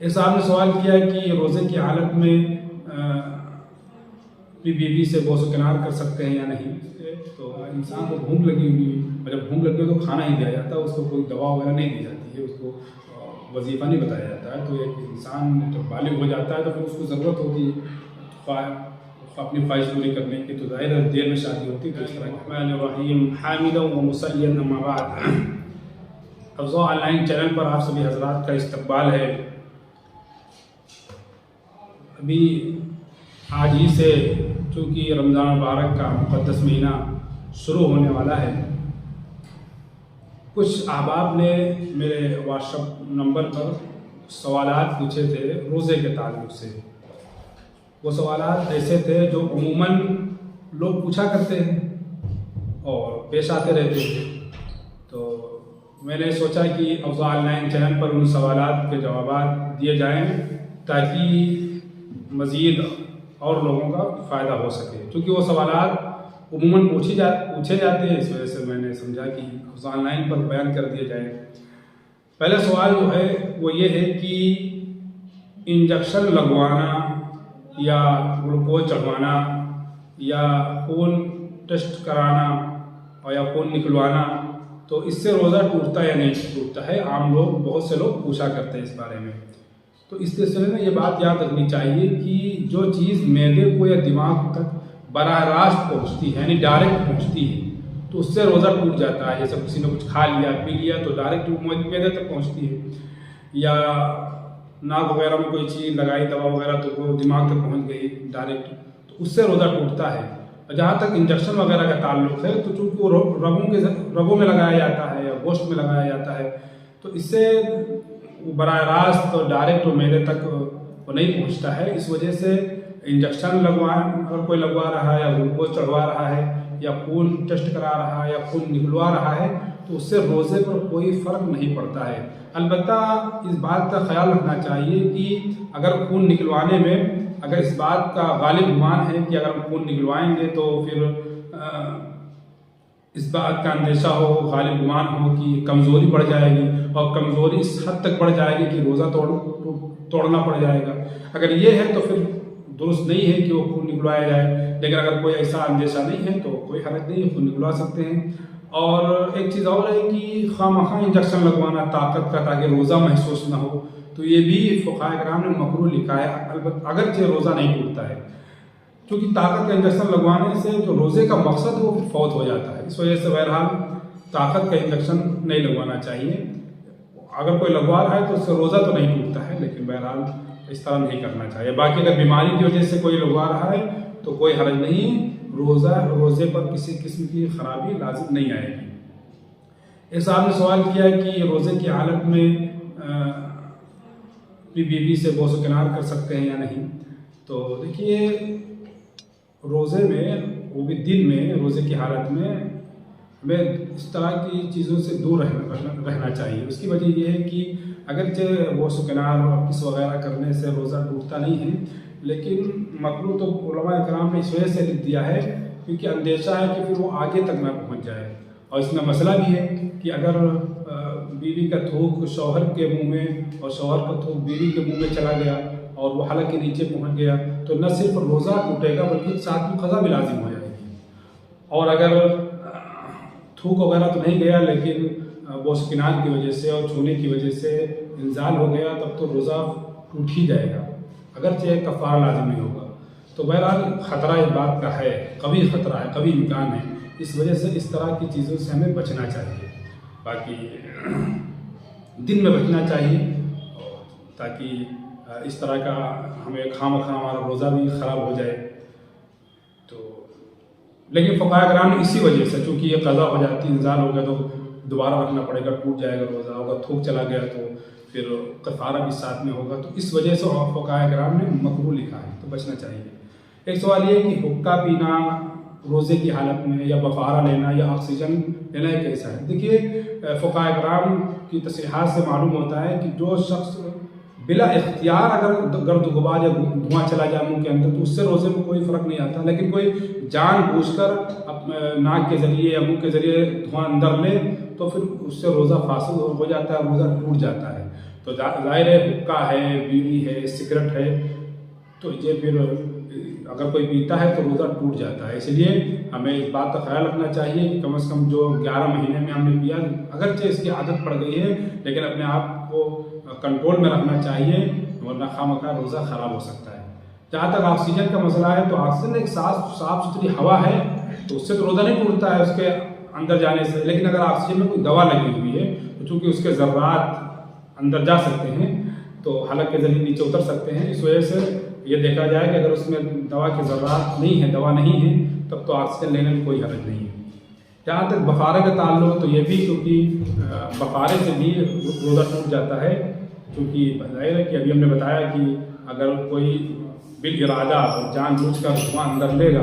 एक साहब ने सवाल किया कि रोज़े की हालत में अपनी बीवी से बोसो-किनार कर सकते हैं या नहीं। तो इंसान को भूख लगी हुई है और जब भूख लगी हो तो खाना ही दिया जाता है, उसको कोई दवा वगैरह नहीं दी जाती है, उसको वजीफ़ा नहीं बताया जाता है। तो एक इंसान जब बालिग हो जाता है तो फिर उसको ज़रूरत होती है अपनी ख्वाहिश पूरी करने की, तो ज़ाहिर है देर में शादी होती है। तो इस तरह हामिदन व मुसल्लियन अम्मा बाद, अफ़ज़ा ऑनलाइन चैनल पर आप सभी हज़रात का इस्तकबाल है। अभी आज ही से चूँकि रमज़ान मुबारक का मुक़द्दस महीना शुरू होने वाला है, कुछ अहबाब ने मेरे व्हाट्सएप नंबर पर सवालात पूछे थे रोज़े के ताल्लुक़ से। वो सवालात ऐसे थे जो अमूमन लोग पूछा करते हैं और पेश आते रहते थे। तो मैंने सोचा कि अफ़ज़ा ऑनलाइन चैनल पर उन सवालात के जवाबात दिए जाएँ ताकि मज़ीद और लोगों का फ़ायदा हो सके। क्योंकि वो सवालात अमूमन पूछे जाते हैं, इस वजह से मैंने समझा कि अफ़ज़ा ऑनलाइन पर बयान कर दिए जाए। पहला सवाल जो है वो ये है कि इंजेक्शन लगवाना या ग्लूकोज चढ़वाना या खून टेस्ट कराना और या खून निकलवाना, तो इससे रोज़ा टूटता है या नहीं टूटता है। आम लोग, बहुत से लोग पूछा करते हैं इस बारे में। तो इस सिलसिले में ये बात याद रखनी चाहिए कि जो चीज़ मैदे को या दिमाग तक बराह रास्त पहुँचती है, यानी डायरेक्ट पहुँचती है, तो उससे रोज़ा टूट जाता है। जैसे किसी ने कुछ खा लिया, पी लिया, तो डायरेक्ट मैदे तक पहुँचती है। या नाक वगैरह में कोई चीज़ लगाई, दवा वगैरह, तो वो दिमाग तक पहुँच गई डायरेक्ट, तो उससे रोज़ा टूटता है। और जहाँ तक इंजेक्शन वगैरह का ताल्लुक़ है, तो चूँकि वो रगों में लगाया जाता है या गोश्त में लगाया जाता है, तो इससे बराह रास्त तो डायरेक्ट मैदे तक वो नहीं पहुँचता है। इस वजह से इंजेक्शन अगर कोई लगवा रहा है या ग्लूकोज चढ़वा रहा है या खून टेस्ट करा रहा है या खून निकलवा रहा है, तो उससे रोज़े पर कोई फ़र्क नहीं पड़ता है। अलबत्ता इस बात का ख्याल रखना चाहिए कि अगर खून निकलवाने में अगर इस बात का गालिब गुमान है कि अगर हम खून निकलवाएंगे तो फिर इस बात का अंदेशा हो, गालिब गुमान हो कि कमज़ोरी बढ़ जाएगी, और कमज़ोरी इस हद तक बढ़ जाएगी कि रोज़ा तोड़ना पड़ जाएगा। अगर ये है तो फिर दुरुस्त नहीं है कि वो खून निकलवाया जाए। लेकिन अगर कोई ऐसा अंदेशा नहीं है तो कोई हरज नहीं है, खून निकलवा सकते हैं। और एक चीज़ और है कि खामखा इंजेक्शन लगवाना ताकत का, ताकि रोज़ा महसूस ना हो, तो ये भी फ़ुक़हा किराम ने मकरूह लिखा है, अगरचे रोज़ा नहीं टूटता है। क्योंकि ताकत का इंजेक्शन लगवाने से जो रोज़े का मकसद है वो फिर फौत हो जाता है। इस वजह से बहरहाल ताकत का इंजेक्शन नहीं लगवाना चाहिए। अगर कोई लगवा रहा है तो उससे रोज़ा तो नहीं टूटता है, लेकिन बहरहाल इस तरह नहीं करना चाहिए। बाकी अगर बीमारी की वजह से कोई लगवा रहा है तो कोई हर्ज नहीं, रोज़े पर किसी किस्म की ख़राबी लाजिम नहीं आएगी। एक साहब ने सवाल किया कि रोज़े की हालत में अपनी बीवी से बोसो-किनार कर सकते हैं या नहीं। तो देखिए, रोज़े में, वो भी दिन में, रोज़े की हालत में हमें इस तरह की चीज़ों से दूर रहना चाहिए। उसकी वजह यह है कि अगरचे बोसो-किनार और किस वगैरह करने से रोज़ा टूटता नहीं है, लेकिन मकरूह तो उलमा इकराम ने इस वजह से लिख दिया है क्योंकि अंदेशा है कि फिर वो आगे तक ना पहुँच जाए। और इसमें मसला भी है कि अगर बीवी का थूक शौहर के मुँह में और शौहर का थूक बीवी के मुँह में चला गया और वो हलक के नीचे पहुँच गया, तो न सिर्फ रोज़ा टूटेगा बल्कि साथ में क़ज़ा भी लाजिम हो जाएगी। और अगर थूक वगैरह तो नहीं गया, लेकिन बोसो-किनार की वजह से और छूने की वजह से इंजाल हो गया, तब तो रोज़ा टूट ही जाएगा, अगरचे कफ़ारा लाजिम नहीं होगा। तो बहरहाल ख़तरा इस बात का है, कभी ख़तरा है, कभी इम्कान है। इस वजह से इस तरह की चीज़ों से हमें बचना चाहिए। बाकी दिन में बचना चाहिए ताकि इस तरह का हमें खामखा हमारा रोज़ा भी ख़राब हो जाए। तो लेकिन फ़ुक़हा किराम ने इसी वजह से, चूँकि ये क़ज़ा हो जाती है, इंज़ाल हो गया तो दोबारा रखना पड़ेगा, टूट जाएगा रोज़ा, होगा थूक चला गया तो फिर कफ़ारा भी साथ में होगा, तो इस वजह से फ़ुक़हा किराम ने मकरूह लिखा है, तो बचना चाहिए। एक सवाल ये है कि हुक्का पीना रोज़े की हालत में या बफ़ारा लेना या ऑक्सीजन लेना ये कैसा है। देखिए, फ़ुक़हा किराम की तस्रीहात से मालूम होता है कि जो शख्स बिला इख्तियार अगर गर्द गुबार या धुआं चला जाए मुँह के अंदर, तो उससे रोज़े में कोई फ़र्क नहीं आता। लेकिन कोई जानबूझकर नाक के ज़रिए या मुँह के ज़रिए धुआं अंदर ले, तो फिर उससे रोज़ा फासिद हो जाता है, रोज़ा टूट जाता है। तो जाहिर है हुक्का है, बीड़ी है, सिगरेट है, तो ये फिर अगर कोई पीता है तो रोज़ा टूट जाता है। इसलिए हमें इस बात का ख्याल रखना चाहिए कि कम से कम जो 11 महीने में हमने पिया, अगरचे इसकी आदत पड़ गई है, लेकिन अपने आप को कंट्रोल में रखना चाहिए, वरना खामखा रोज़ा ख़राब हो सकता है। जहाँ तक ऑक्सीजन का मसला है, तो ऑक्सीजन एक साफ सुथरी हवा है, तो उससे तो रोज़ा नहीं टूटता है उसके अंदर जाने से। लेकिन अगर ऑक्सीजन में कोई दवा लगी हुई है, तो चूँकि उसके ज़र्रात अंदर जा सकते हैं, तो हलक के ज़रिए नीचे उतर सकते हैं। इस वजह से ये देखा जाए कि अगर उसमें दवा की ज़रूरत नहीं है, दवा नहीं है, तब तो ऑक्सीजन लेने में कोई हर्ज नहीं है। जहाँ तक बखारे का ताल्लुक, तो ये भी क्योंकि बखारे से भी रोज़ा टूट जाता है, क्योंकि जाहिर है कि अभी हमने बताया कि अगर कोई बिल इरादा और जानबूझकर धुआं अंदर लेगा,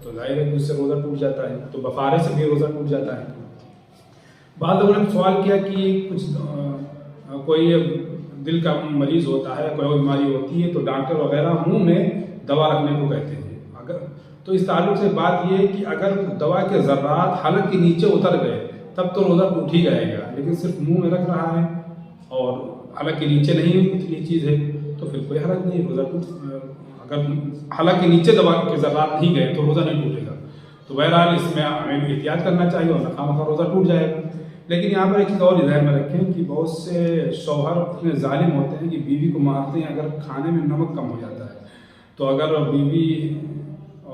तो जाहिर है कि उससे रोज़ा टूट जाता है। तो बखारे से भी रोज़ा टूट जाता है। बाद लोगों ने सवाल किया कि कुछ कोई दिल का मरीज़ होता है, कोई और बीमारी होती है, तो डॉक्टर वगैरह मुंह में दवा रखने को कहते हैं। अगर तो इस ताल्लुक से बात यह है कि अगर दवा के ज़र्रात हलक के नीचे उतर गए, तब तो रोज़ा टूट ही जाएगा। लेकिन सिर्फ मुंह में रख रहा है और हलक के नीचे नहीं उतरी चीज़ है, तो फिर कोई हरज नहीं, रोज़ा अगर हलक के नीचे दवा के ज़र्रात नहीं गए तो रोज़ा नहीं टूटेगा। तो बहरहाल इसमें हमें एहतियात करना चाहिए और खामखा रोज़ा टूट जाएगा। लेकिन यहाँ पर एक चीज़ और ध्यान में रखें कि बहुत से शौहर इतने जालिम होते हैं कि बीवी को मारते हैं अगर खाने में नमक कम हो जाता है। तो अगर बीवी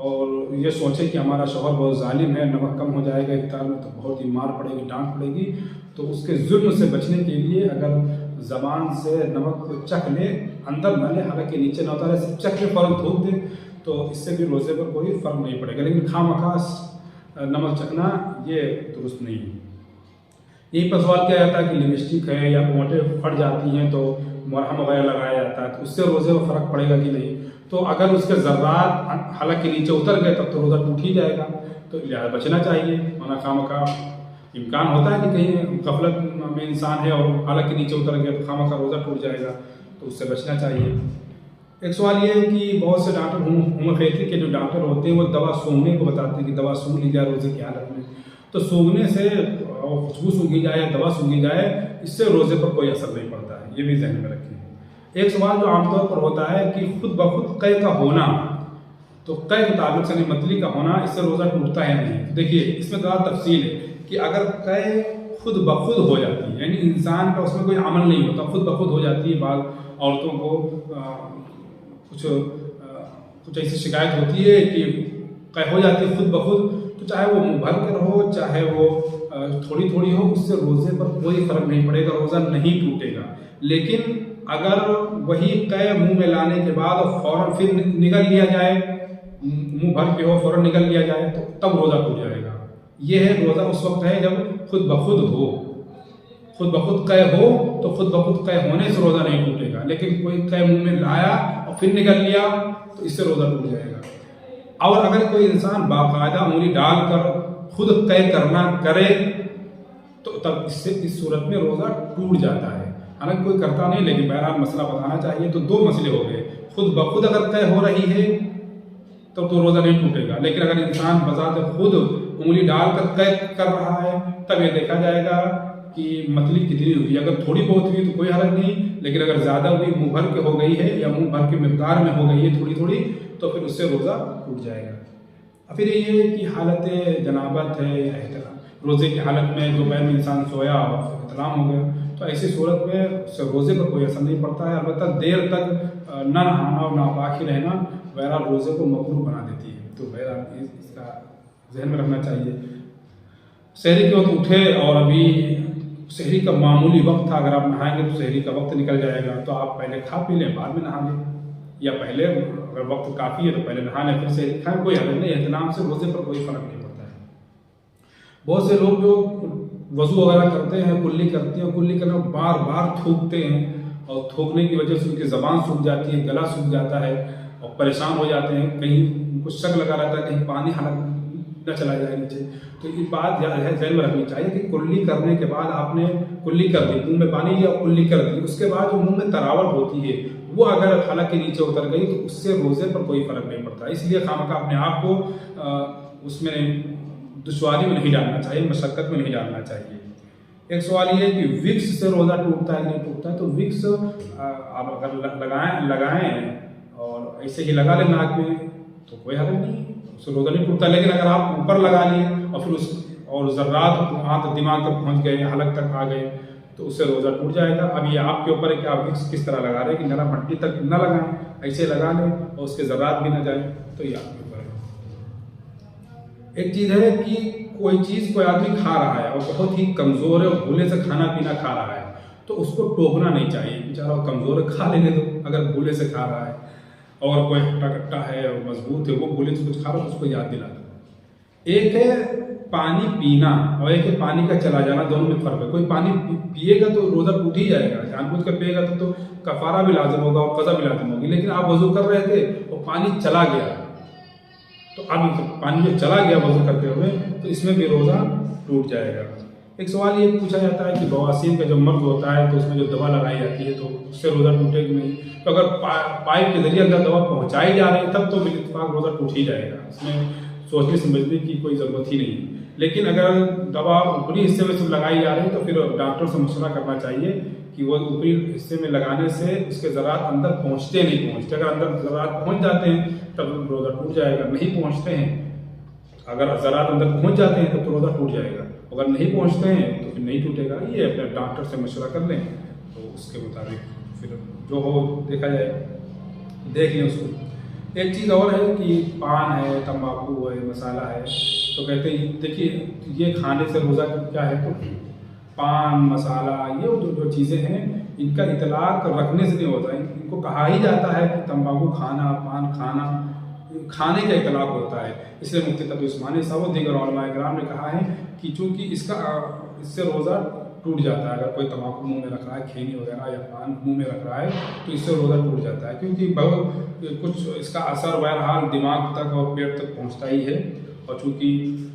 और ये सोचे कि हमारा शौहर बहुत जालिम है, नमक कम हो जाएगा इफ्तार में, तो बहुत ही मार पड़ेगी, डांट पड़ेगी, तो उसके जुल्म से बचने के लिए अगर ज़बान से नमक को चख ले, अंदर न ले, हलक के नीचे न उतारे, सिर्फ चख ले फ़ौरन थूक दे, तो इससे भी रोज़े पर कोई फ़र्क नहीं पड़ेगा। लेकिन खामखा नमक चखना ये दुरुस्त नहीं है। यही पर सवाल किया जाता है कि लिपस्टिक है या मोटे फट जाती हैं तो मरहम वगैरह लगाया जाता है, तो उससे रोज़े में फ़र्क पड़ेगा कि नहीं। तो अगर उसके ज़र्रात हलक के नीचे उतर गए, तब तो रोज़ा टूट ही जाएगा। तो लिहाजा बचना चाहिए, वरना खामखा इम्कान होता है कि कहीं गफलत में इंसान है और हलक के नीचे उतर गया तो खामखा रोज़ा टूट जाएगा, तो उससे बचना चाहिए। एक सवाल ये है कि बहुत से डॉक्टर होम्योपैथी के जो डॉक्टर होते हैं वो दवा सूंघने को बताते हैं कि दवा सूंघ ली जाए रोज़े की हालत में। तो सूंघने से खुशबू सूंघी जाए या दवा सूंघी जाए, इससे रोज़े पर कोई असर नहीं पड़ता है, ये भी ध्यान में रखें। एक सवाल जो आमतौर पर होता है कि खुद ब खुद कै का होना, तो कै के ताल्लुक से मतली का होना, इससे रोज़ा टूटता है नहीं। देखिए इसमें ज़्यादा तफसील है कि अगर कै खुद ब खुद हो जाती है, यानी इंसान का उसमें कोई अमल नहीं होता, खुद ब खुद हो जाती है। बाद औरतों को कुछ ऐसी शिकायत होती है कि कै हो जाती है खुद ब खुद, तो चाहे वो मुँह भर कर हो, चाहे वो थोड़ी थोड़ी हो, उससे रोज़े पर कोई फ़र्क नहीं पड़ेगा, रोज़ा नहीं टूटेगा। लेकिन अगर वही कै मुंह में लाने के बाद फ़ौरन फिर निगल लिया जाए, मुंह भर के हो फ़ौरन निगल लिया जाए, तो तब रोज़ा टूट जाएगा। ये है रोज़ा उस वक्त है जब खुद ब खुद हो, खुद ब खुद कै हो, तो खुद ब खुद कै होने से रोज़ा नहीं टूटेगा। लेकिन कोई कै मुंह में लाया और फिर निगल लिया, तो इससे रोज़ा टूट जाएगा। और अगर कोई इंसान बाकायदा उंगली डालकर खुद कै करना करे, तो तब इससे इस सूरत में रोज़ा टूट जाता है। हालांकि कोई करता नहीं, लेकिन बहरहाल मसला बताना चाहिए। तो दो मसले हो गए, खुद ब खुद अगर कै हो रही है तब तो रोज़ा नहीं टूटेगा। लेकिन अगर इंसान बजाते खुद उंगली डालकर कै कर रहा है, तब ये देखा जाएगा कि मतली कितनी हुई। अगर थोड़ी बहुत हुई तो कोई हर्ज नहीं, लेकिन अगर ज़्यादा हुई, मुँह भर के हो गई है या मुँह भर के मिकदार में हो गई है थोड़ी थोड़ी, तो फिर उससे रोज़ा टूट जाएगा। फिर ये है कि हालत जनाबत है, रोज़े की हालत में दोपहर में इंसान सोया और एहतलाम हो गया, तो ऐसी सूरत में उससे रोज़े पर कोई असर नहीं पड़ता है। अलबत्ता देर तक न नहाना और नापाक ही रहना बहरहाल रोज़े को मकरूह बना देती है। तो बहरहाल इसका जहन में रखना चाहिए। सहरी के वक्त उठे और अभी सहरी का मामूली वक्त था, अगर आप नहाएंगे तो सहरी का वक्त निकल जाएगा, तो आप पहले खा पी लें, बाद में नहा लें, या पहले अगर वक्त काफ़ी है तो पहले नहा लें फिर सहरी खाएं, कोई हर्ज नहीं। एहतलाम से रोज़े पर कोई फ़र्क नहीं पड़ता है। बहुत से लोग जो वज़ू वगैरह करते हैं, कुल्ली करते हैं, कुल्ली करने में बार बार थूकते हैं, और थूकने की वजह से उनकी ज़बान सूख जाती है, गला सूख जाता है और परेशान हो जाते हैं। कहीं उनको शक लगा रहता है कहीं पानी हलक न चला जाए नीचे। तो ये बात ध्यान में रखनी चाहिए कि कुल्ली करने के बाद आपने कुल्ली कर दी, मुंह में पानी लिया, कुल्ली कर दी, उसके बाद जो मुंह में तरावट होती है वो अगर हलक के नीचे उतर गई तो उससे रोज़े पर कोई फ़र्क नहीं पड़ता। इसलिए खामखा अपने आप को उसमें दुश्वारी में नहीं डालना चाहिए, मशक्क़त में नहीं डालना चाहिए। एक सवाल ये है कि विक्स से रोज़ा टूटता है नहीं टूटता है। तो विक्स आप अगर लगाएं और ऐसे ही लगा लें नाक में तो कोई हर्ज नहीं, उससे रोज़ा नहीं टूटता। लेकिन अगर आप ऊपर लगा लिए और फिर और ज़र्रात वहाँ तक दिमाग तक पहुँच गए, हलक तक आ गए, तो उससे रोज़ा टूट जाएगा। अब ये आपके ऊपर है कि आप विक्स किस तरह लगा रहे हैं, कि नरम हड्डी तक न लगाएं, ऐसे लगा लें और उसके ज़र्रात भी न जाए, तो ये आपके ऊपर है। एक चीज़ है कि कोई चीज़ कोई आदमी खा रहा है और बहुत ही कमज़ोर है और भूले से खाना पीना खा रहा है, तो उसको टोकना नहीं चाहिए। बेचारा कमज़ोर है, खा लेने दो। अगर भूले से खा रहा है और कोई हट्टा कट्टा है और मजबूत है, वो भूले से कुछ खा रहा है, उसको याद दिला दो। एक है पानी पीना और एक है पानी का चला जाना, दोनों में फ़र्क है। कोई पानी पिएगा तो रोज़ा टूट ही जाएगा, जानबूझ कर पिएगा तो कफ़ारा भी लाजिम होगा और क़ज़ा भी लाजिम होगी। लेकिन आप वज़ू कर रहे थे और पानी चला गया, तो अब पानी जो चला गया वज़ू करते हुए, तो इसमें भी रोज़ा टूट जाएगा। एक सवाल ये पूछा जाता है कि बवासीर का जब मर्द होता है तो उसमें जो दवा लगाई जाती है तो उससे रोज़ा टूटेगी नहीं। तो अगर पाइप के जरिए अंदर दवा पहुँचाई जा रही है तब तो बिल्कुल रोज़ा टूट ही जाएगा, इसमें सोचने समझने की कोई ज़रूरत ही नहीं। लेकिन अगर दवा ऊपरी हिस्से में सिर्फ लगाई जा रही है तो फिर डॉक्टर से मशवरा करना चाहिए कि वो ऊपरी हिस्से में लगाने से उसके ज़रात अंदर पहुँचते नहीं पहुँचते। अगर अंदर ज़रात पहुँच जाते हैं तब रोज़ा टूट जाएगा, नहीं पहुँचते हैं, अगर ज़रात अंदर पहुँच जाते हैं तब तो रोज़ा टूट जाएगा, अगर नहीं पहुँचते हैं तो फिर नहीं टूटेगा। ये अपने डॉक्टर से मशवरा कर लें तो उसके मुताबिक फिर जो हो देखा जाए, देख लें उसको। एक चीज़ और है कि पान है, तंबाकू है, मसाला है, तो कहते हैं देखिए ये खाने से रोज़ा क्या है, तो पान मसाला ये जो चीज़ें हैं इनका इतलाक रखने से नहीं होता है। इनको कहा ही जाता है कि तंबाकू खाना, पान खाना, खाने का इतलाक होता है। इसलिए मुफ्ती तक़ी उस्मानी साहब और दीगर उलमा इकराम ने कहा है कि चूँकि इससे रोज़ा टूट जाता है। अगर कोई तंबाकू मुंह में रख रहा है, खैनी वगैरह या पान मुंह में रख रहा है तो इससे रोज़ा टूट जाता है, क्योंकि बहुत कुछ इसका असर बहरहाल दिमाग तक और पेट तक पहुंचता ही है। और चूँकि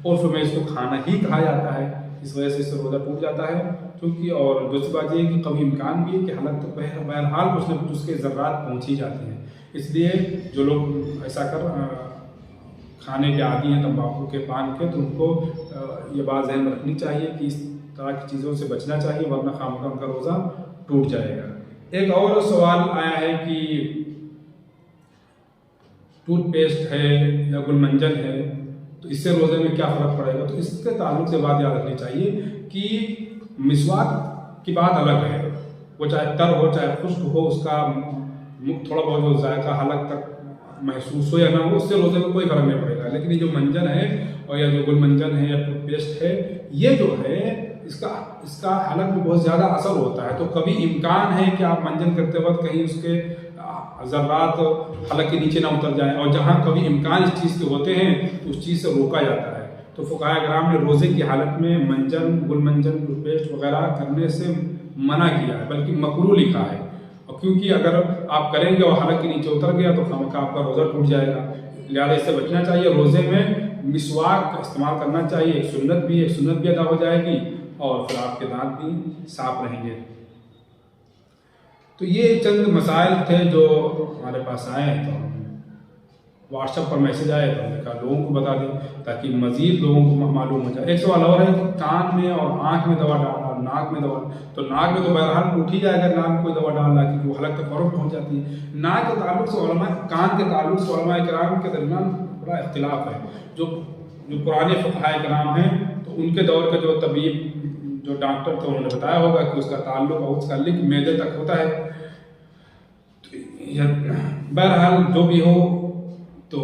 उर्फ में इसको खाना ही कहा जाता है, इस वजह से इससे रोज़ा टूट जाता है। चूँकि और दूसरी बात ये है कि कभी इम्कान भी है कि हलक तक बहरहाल कुछ न कुछ उसके ज़र्रात पहुँच ही जाते हैं। इसलिए जो लोग ऐसा कर खाने के आदी हैं तंबाकू के, पान के, तो उनको ये बात ज़हन रखनी चाहिए कि इस तरह की चीज़ों से बचना चाहिए, वरना खामखा उनका रोज़ा टूट जाएगा। एक और सवाल आया है कि टूथपेस्ट है या गुलमंजन है तो इससे रोज़े में क्या फ़र्क पड़ेगा। तो इसके ताल्लुक से बात याद रखनी चाहिए कि मिसवाक की बात अलग है, वो चाहे तर हो चाहे खुश्क हो, उसका थोड़ा बहुत जो जायका हलक तक महसूस हो या ना हो, उससे रोज़े में कोई फ़र्क नहीं पड़ेगा। लेकिन ये जो मंजन है और या जो गुलमंजन है या टूथपेस्ट है, ये जो है इसका हलक में बहुत ज़्यादा असर होता है। तो कभी इम्कान है कि आप मंजन करते वक्त कहीं उसके ज़र्रात हलक के नीचे ना उतर जाएं, और जहाँ कभी इम्कान इस चीज़ के होते हैं तो उस चीज़ से रोका जाता है। तो फुक़हा किराम ने रोज़े की हालत में मंजन, गुलमंजन, टूथपेस्ट वगैरह करने से मना किया है, बल्कि मकरूह लिखा है। और क्योंकि अगर आप करेंगे और हलक के नीचे उतर गया तो खामखा आपका रोज़ा टूट जाएगा, लिहाजा इससे बचना चाहिए। रोज़े में मिसवाक का इस्तेमाल करना चाहिए, एक सुन्नत भी अदा हो जाएगी और फिर आपके दांत भी साफ रहेंगे। तो ये चंद मसाइल थे जो हमारे पास आए, तो हम व्हाट्सएप पर मैसेज आए तो हमने कहा लोगों को बता दें ताकि मज़ीद लोगों को मालूम हो जाए। एक सवाल और है कि कान में और आँख में दवा डालना और नाक में दवा, तो नाक में तो बहरहाल टूट ही जाएगा नाक में कोई दवा डालना, क्योंकि वो हलक तक फ़ौरन पहुँच जाती है। नाक के ताल्लुक से उलमा, कान के ताल्लुक से उलमा इकराम के दरमियान बड़ा इख्तिलाफ है। जो पुराने फुक़हा इकराम हैं तो उनके दौर के जो तबीब जो डॉक्टर थे उन्होंने बताया होगा कि उसका ताल्लुक और उसका लिंक मैदे तक होता है। तो बहरहाल जो भी हो, तो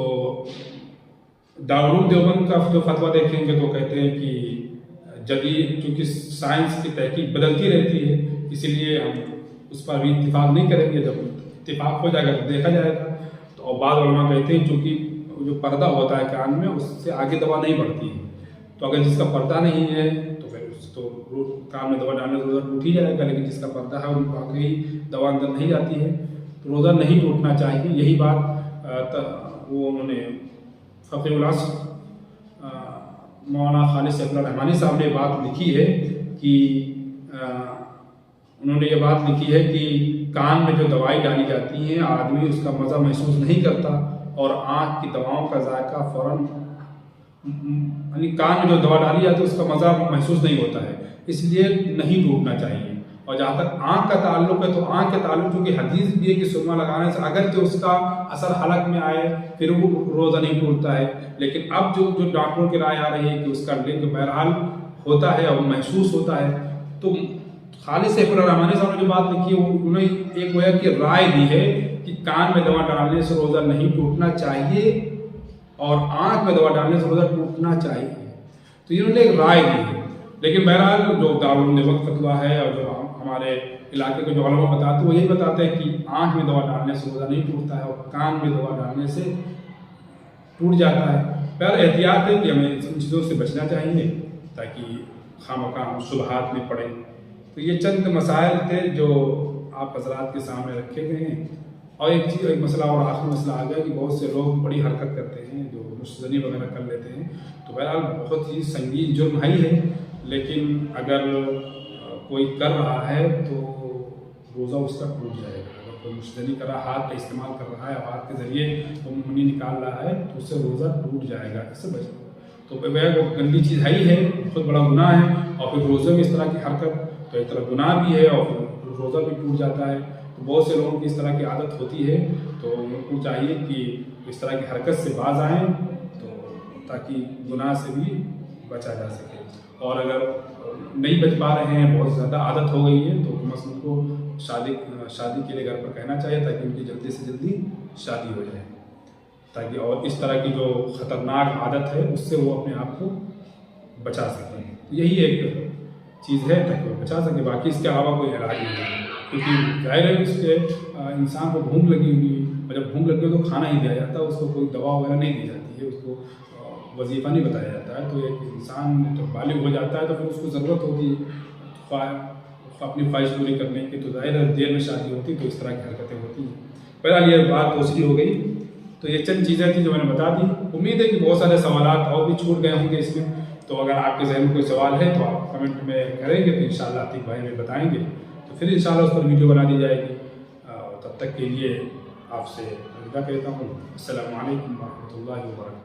दारुल देवबंद का जो फतवा देखेंगे तो कहते हैं कि जदीद चूँकि साइंस की तहकीक बदलती रहती है, इसीलिए हम उस पर भी इत्तिफाक नहीं करेंगे। जब इत्तिफाक हो जाएगा तो देखा जाएगा। तो और बाद उलमा कहते हैं चूँकि जो पर्दा होता है कान में उससे आगे दवा नहीं बढ़ती है, तो अगर जिसका पर्दा नहीं है तो फिर तो कान में दवा डालने से रोज़ा टूट ही जाएगा। लेकिन जिसका पर्दा है उनको आगे ही दवा अंदर नहीं जाती है तो रोज़ा नहीं टूटना चाहिए। यही बात वो उन्होंने फ़क़ीहुल असर मौलाना खालिद सैफुल्लाह रहमानी साहब ने बात लिखी है कि उन्होंने ये बात लिखी है कि कान में जो दवाई डाली जाती है आदमी उसका मज़ा महसूस नहीं करता और आँख की दवाओं का जायका फ़ौरन यानी कान में जो दवा डाली जाती है उसका मज़ा महसूस नहीं होता है, इसलिए नहीं टूटना चाहिए। और जहाँ तक आँख का ताल्लुक है तो आँख के ताल्लुक चूँकि हदीस भी है कि सुरमा लगाने से अगर जो उसका असर हलक में आए फिर वो रोज़ा नहीं टूटता है, लेकिन अब जो जो डॉक्टरों की राय आ रही है कि उसका लिंक बहरहाल होता है और महसूस होता है। तो खालिद सैफुर्रहमानी साहब ने जो बात लिखी है उन्होंने एक गोया की राय दी है कि कान में दवा डालने से रोज़ा नहीं टूटना चाहिए और आँख में दवा डालने से रोज़ा टूटना चाहिए। तो इन्होंने एक राय दी है, लेकिन बहरहाल जो दारुल देवबंद फतवा है और जो हमारे इलाके के जो उलमा बताते हैं वो यही बताते हैं कि आँख में दवा डालने से रोज़ा नहीं टूटता है और कान में दवा डालने से टूट जाता है। पर एहतियात है कि हमें इन चीज़ों से बचना चाहिए ताकि खामखा शुबहात में पड़े। तो ये चंद मसाइल थे जो आप हजरात के सामने रखे गए हैं। और एक मसला और आखिरी मसला आ गया कि बहुत से लोग बड़ी हरकत करते हैं जो मुस्तज़नी वगैरह कर लेते हैं। तो बहरहाल बहुत ही संगीन जुर्म है ही है, लेकिन अगर कोई कर रहा है तो रोज़ा उसका टूट जाएगा। अगर कोई मुस्तज़नी कर रहा है, हाथ का इस्तेमाल कर रहा है, हाथ के ज़रिए वो मनी निकाल रहा है तो उससे रोज़ा टूट जाएगा। इससे बचना तो वह वो गंदी चीज़ है ही है, बहुत बड़ा गुनाह है। और फिर रोज़े में इस तरह की हरकत तो एक तरह गुनाह भी है और फिर रोज़ा भी टूट जाता है। तो बहुत से लोगों की इस तरह की आदत होती है, तो उनको चाहिए कि इस तरह की हरकत से बाज आएँ तो ताकि गुनाह से भी बचा जा सके। और अगर नहीं बच पा रहे हैं, बहुत ज़्यादा आदत हो गई है, तो कम अज़ कम उनको शादी के लिए घर पर कहना चाहिए ताकि उनकी जल्दी से जल्दी शादी हो जाए, ताकि और इस तरह की जो ख़तरनाक आदत है उससे वो अपने आप को बचा सकें। तो यही एक चीज़ है ताकि वो बचा सके, बाकी इसके अलावा कोई इलाज नहीं है। क्योंकि ज़ाहिर है उसके इंसान को भूख लगी हुई, और जब भूख लगी हो तो खाना ही दिया जाता है, उसको कोई दवा वगैरह नहीं दी जाती है, उसको वजीफ़ा नहीं बताया जाता है। तो एक इंसान जब बालिग हो जाता है तो फिर उसको ज़रूरत होती है अपनी ख्वाहिश पूरी करने की, तो ज़ाहिर है देर में शादी होती तो इस तरह की हरकतें होती हैं। बहरहाल ये बात दूसरी हो गई। तो ये चंद चीज़ें थी जो मैंने बता दी। उम्मीद है कि बहुत सारे सवाल और भी छूट गए होंगे इसमें। तो अगर आपके ज़हन में कोई सवाल है तो आप कमेंट में करेंगे तो इंशाअल्लाह आतिक भाई हमें बताएंगे, तो फिर इंशाअल्लाह उस पर वीडियो बना दी जाएगी। तब तक के लिए आपसे अलविदा कहता हूँ। अस्सलामु अलैकुम व रहमतुल्लाहि व बरकातहू।